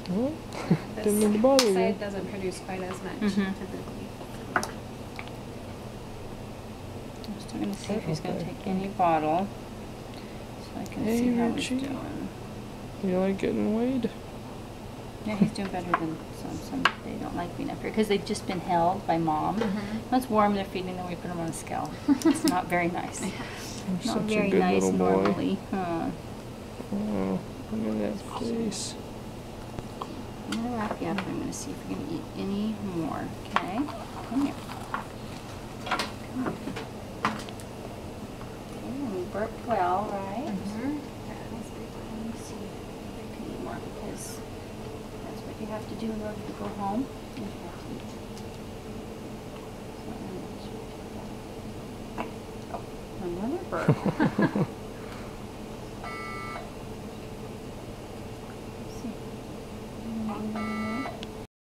Well, didn't mean to bother you. This side doesn't produce quite as much typically. I'm still going to see if he's going to take any bottle, so I can see how he's Richie. doing. You like getting weighed? Yeah, he's doing better than some. They don't like being up here because they've just been held by mom. When it's warm, they're feeding them. We put them on a scale. It's not very nice. You're Not such very a good nice little boy. normally. Huh. Oh, look at that face. I'm going to wrap you up and I'm going to see if you're going to eat any more. Okay? Come here. Come on. Okay, and we burped well, right? Let me see if I can eat more because that's what you have to do in order to go home. You have to eat. So I'm going to oh, another burp.